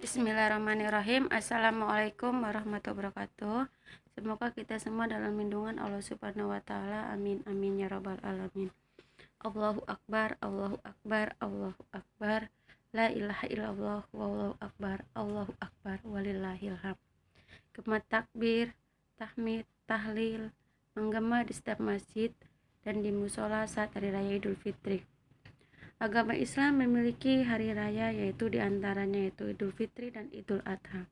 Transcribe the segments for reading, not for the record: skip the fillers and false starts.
Bismillahirrahmanirrahim. Assalamualaikum warahmatullahi wabarakatuh. Semoga kita semua dalam lindungan Allah Subhanahu wa taala. Amin amin ya rabbal alamin. Allahu akbar, Allahu akbar, Allahu akbar. La ilaha illallah wallahu akbar, Allahu akbar walillahil hamd. Gema takbir, tahmid, tahlil menggema di setiap masjid dan di musola saat hari raya Idul Fitri. Agama Islam memiliki hari raya yaitu diantaranya yaitu Idul Fitri dan Idul Adha.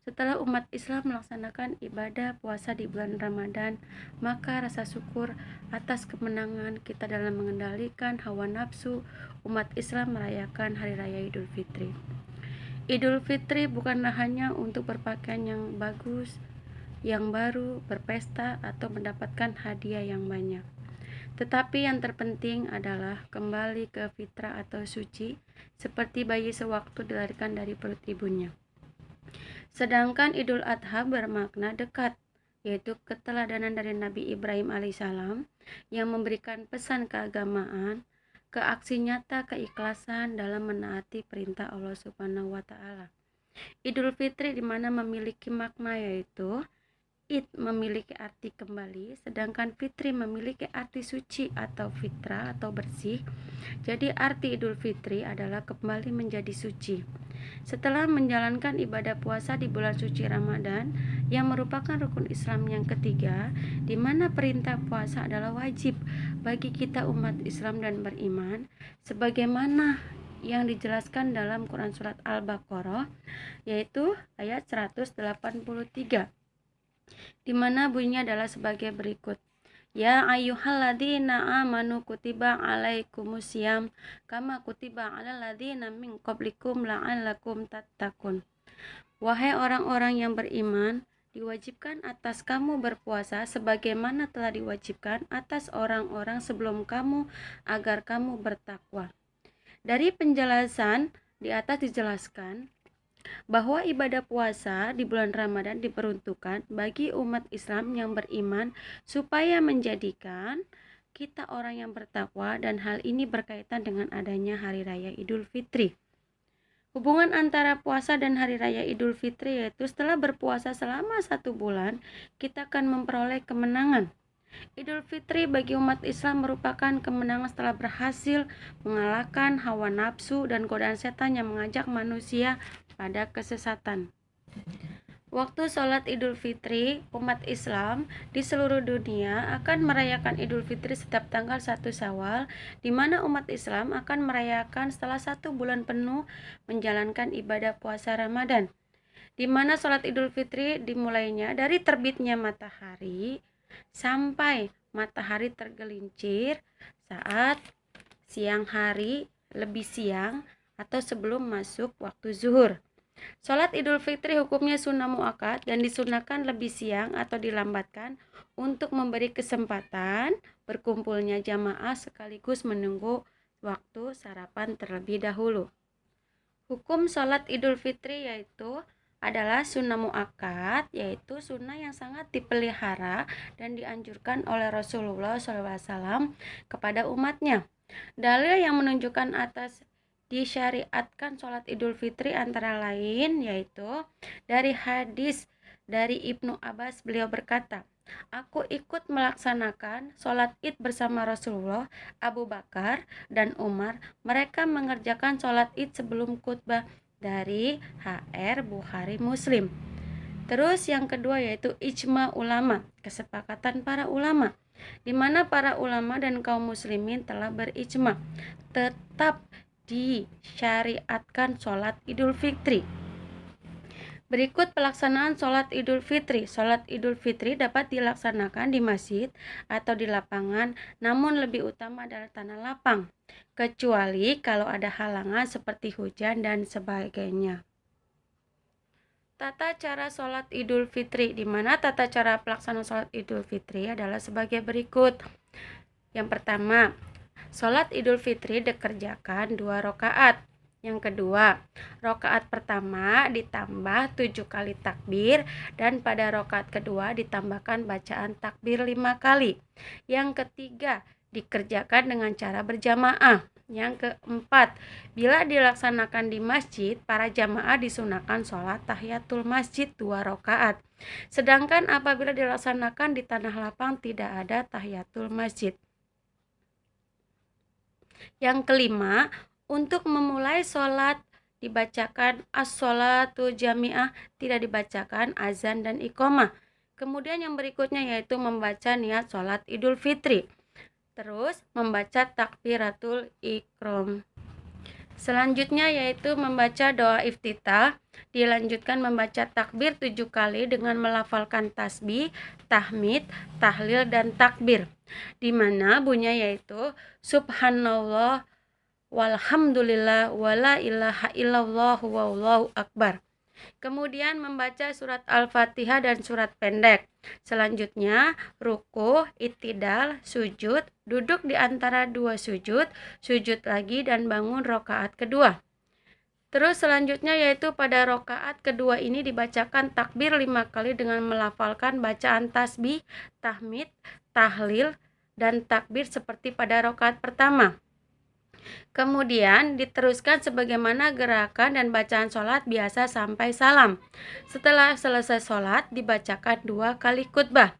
Setelah umat Islam melaksanakan ibadah puasa di bulan Ramadan, maka rasa syukur atas kemenangan kita dalam mengendalikan hawa nafsu, umat Islam merayakan hari raya Idul Fitri. Idul Fitri bukanlah hanya untuk berpakaian yang bagus, yang baru, berpesta atau mendapatkan hadiah yang banyak. Tetapi yang terpenting adalah kembali ke fitrah atau suci, seperti bayi sewaktu dilahirkan dari perut ibunya. Sedangkan Idul Adha bermakna dekat, yaitu keteladanan dari Nabi Ibrahim alaihissalam yang memberikan pesan keagamaan, ke aksi nyata keikhlasan dalam menaati perintah Allah Subhanahu wa taala. Idul Fitri di mana memiliki makna yaitu Id memiliki arti kembali, sedangkan Fitri memiliki arti suci atau fitrah atau bersih. Jadi arti Idul Fitri adalah kembali menjadi suci. Setelah menjalankan ibadah puasa di bulan suci Ramadan yang merupakan rukun Islam yang ketiga, di mana perintah puasa adalah wajib bagi kita umat Islam dan beriman, sebagaimana yang dijelaskan dalam Quran Surat Al-Baqarah, yaitu ayat 183. Di mana bunyinya adalah sebagai berikut. Ya ayyuhalladzina amanu kutiba alaikumusiyam kama kutiba alal ladzina min qablikum la'allakum tattaqun. Wahai orang-orang yang beriman, diwajibkan atas kamu berpuasa sebagaimana telah diwajibkan atas orang-orang sebelum kamu agar kamu bertakwa. Dari penjelasan di atas dijelaskan bahwa ibadah puasa di bulan Ramadan diperuntukkan bagi umat Islam yang beriman supaya menjadikan kita orang yang bertakwa, dan hal ini berkaitan dengan adanya hari raya Idul Fitri. Hubungan antara puasa dan hari raya Idul Fitri yaitu setelah berpuasa selama 1 bulan kita akan memperoleh kemenangan. Idul Fitri bagi umat Islam merupakan kemenangan setelah berhasil mengalahkan hawa nafsu dan godaan setan yang mengajak manusia pada kesesatan. Waktu sholat Idul Fitri, umat Islam di seluruh dunia akan merayakan Idul Fitri setiap tanggal 1 Syawal, di mana umat Islam akan merayakan setelah 1 bulan penuh menjalankan ibadah puasa Ramadan, di mana sholat Idul Fitri dimulainya dari terbitnya matahari sampai matahari tergelincir saat siang hari lebih siang atau sebelum masuk waktu zuhur. Sholat Idul Fitri hukumnya sunnah muakkad dan disunahkan lebih siang atau dilambatkan untuk memberi kesempatan berkumpulnya jamaah sekaligus menunggu waktu sarapan terlebih dahulu. Hukum sholat Idul Fitri yaitu adalah sunnah muakkad, yaitu sunnah yang sangat dipelihara dan dianjurkan oleh Rasulullah SAW kepada umatnya. Dalil yang menunjukkan atas disyariatkan sholat Idul Fitri antara lain yaitu dari hadis dari Ibnu Abbas, beliau berkata, aku ikut melaksanakan sholat id bersama Rasulullah, Abu Bakar, dan Umar. Mereka mengerjakan sholat id sebelum khutbah, dari HR Bukhari Muslim. Terus yang kedua yaitu ijma ulama, kesepakatan para ulama, di mana para ulama dan kaum muslimin telah berijma tetap disyariatkan sholat Idul Fitri. Berikut pelaksanaan sholat Idul Fitri. Sholat Idul Fitri dapat dilaksanakan di masjid atau di lapangan, namun lebih utama adalah tanah lapang, kecuali kalau ada halangan seperti hujan dan sebagainya. Tata cara sholat Idul Fitri, di mana tata cara pelaksanaan sholat Idul Fitri adalah sebagai berikut. Yang pertama, sholat Idul Fitri dikerjakan 2 rakaat. Yang kedua, rakaat pertama ditambah 7 kali takbir, dan pada rakaat kedua ditambahkan bacaan takbir 5 kali. Yang ketiga, dikerjakan dengan cara berjamaah. Yang keempat, bila dilaksanakan di masjid, para jamaah disunahkan sholat tahiyatul masjid 2 rakaat. Sedangkan apabila dilaksanakan di tanah lapang tidak ada tahiyatul masjid. Yang kelima, untuk memulai sholat dibacakan as-sholatu jami'ah, tidak dibacakan azan dan iqamah. Kemudian yang berikutnya yaitu membaca niat sholat Idul Fitri. Terus membaca takbiratul ikram. Selanjutnya yaitu membaca doa iftitah. Dilanjutkan membaca takbir 7 kali dengan melafalkan tasbih, tahmid, tahlil, dan takbir. Di mana bunyinya yaitu subhanallah walhamdulillah wala ilaha illallah wallahu akbar. Kemudian membaca surat Al-Fatihah dan surat pendek. Selanjutnya ruku, i'tidal, sujud, duduk di antara 2 sujud, sujud lagi dan bangun rakaat kedua. Terus selanjutnya yaitu pada rakaat kedua ini dibacakan takbir 5 kali dengan melafalkan bacaan tasbih, tahmid, tahlil, dan takbir seperti pada rakaat pertama. Kemudian diteruskan sebagaimana gerakan dan bacaan sholat biasa sampai salam. Setelah selesai sholat dibacakan 2 kali khutbah.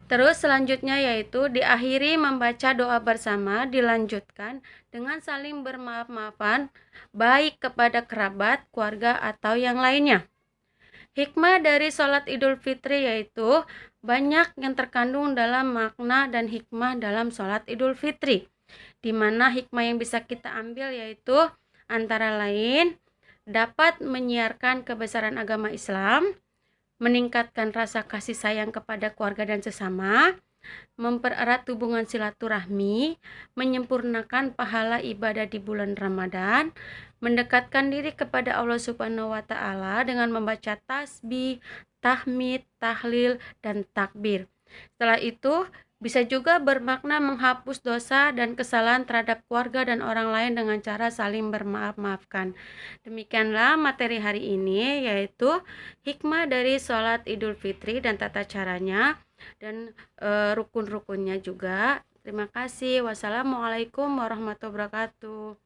Terus selanjutnya yaitu diakhiri membaca doa bersama, dilanjutkan dengan saling bermaaf-maafan baik kepada kerabat, keluarga, atau yang lainnya. Hikmah dari sholat Idul Fitri yaitu banyak yang terkandung dalam makna dan hikmah dalam sholat Idul Fitri. Di mana hikmah yang bisa kita ambil yaitu antara lain dapat menyiarkan kebesaran agama Islam, meningkatkan rasa kasih sayang kepada keluarga dan sesama, mempererat hubungan silaturahmi, menyempurnakan pahala ibadah di bulan Ramadan, mendekatkan diri kepada Allah Subhanahu wa taala dengan membaca tasbih, tahmid, tahlil, dan takbir. Setelah itu bisa juga bermakna menghapus dosa dan kesalahan terhadap keluarga dan orang lain dengan cara saling bermaaf-maafkan. Demikianlah materi hari ini, yaitu hikmah dari sholat Idul Fitri dan tata caranya dan rukun-rukunnya juga. Terima kasih. Wassalamualaikum warahmatullahi wabarakatuh.